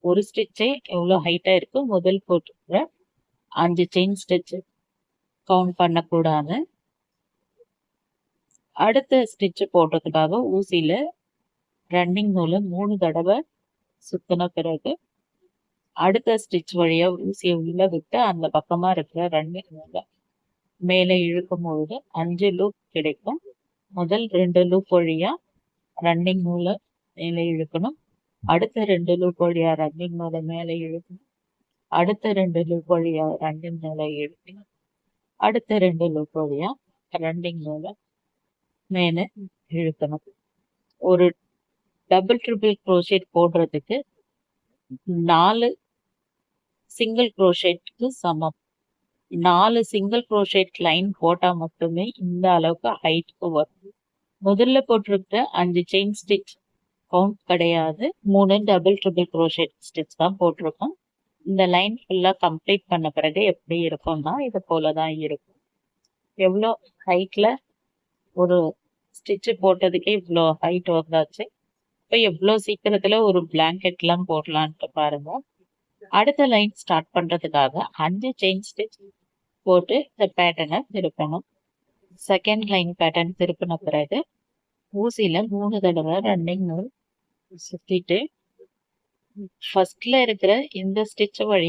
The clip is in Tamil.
ஒரு ஸ்டிச்சே எவ்வளோ ஹைட்டா இருக்கு முதல் போட்டிருக்கிற 5 செயின் ஸ்டிச் கவுண்ட் பண்ணக்கூடாது. அடுத்த ஸ்டிச் போடுறதுக்காக ஊசியில ரன்னிங் நூலை 3 தடவை சுத்தின பிறகு அடுத்த ஸ்டிச் வழியா ஊசியை உள்ள விட்டு அந்த பக்கமா இருக்கிற ரன்னிங் நூலை மேலே இழுக்கும் பொழுது 5 லூப் கிடைக்கும். முதல் 2 லூப் வழியா ரன்னிங் நூலை மேலே இழுக்கணும். அடுத்த 2 லூப் வழியா ரன்னிங் நூலை மேலே இழுக்கணும். அடுத்த 2 லூப் வழியா ரன்னிங் நூலை இழுக்கணும். அடுத்த 2 லூப் வழியா ரன்னிங் நூலை மேலே இழுக்கணும். ஒரு டபுள் ட்ரிபிள் க்ரோஷேட் போடுறதுக்கு 4 சிங்கிள் க்ரோஷேட்க்கு சமம். 4 சிங்கிள் க்ரோஷேட் லைன் போட்டா மட்டுமே இந்த அளவுக்கு ஹைட்க்கு வரும். முதல்ல போட்டிருக்கிற 5 செயின் ஸ்டிச் கவுண்ட் கிடையாது. 3 டபுள் ட்ரிபிள் க்ரோஷேட் ஸ்டிச் தான் போட்டிருக்கோம். இந்த லைன் ஃபுல்லா கம்ப்ளீட் பண்ண பிறகு எப்படி இருக்கும்னா இது போலதான் இருக்கும். எவ்வளோ ஹைட்ல ஒரு ஸ்டிச் போட்டதுக்கே இவ்வளோ ஹைட் வந்தாச்சு. இப்போ எவ்வளோ சீக்கிரத்துல ஒரு பிளாங்கெட்லாம் போடலான்ட்டு பாருங்க. அடுத்த லைன் ஸ்டார்ட் பண்றதுக்காக 5 செயின் ஸ்டிச் போட்டு இந்த பேட்டர்னை திருப்பணும். செகண்ட் லைன் பேட்டர்ன் திருப்பின பிறகு ஊசியில 3 தடவை ரன்னிங் நூல் சுத்திட்டு ஃபர்ஸ்ட்ல இருக்கிற இந்த ஸ்டிச் வழி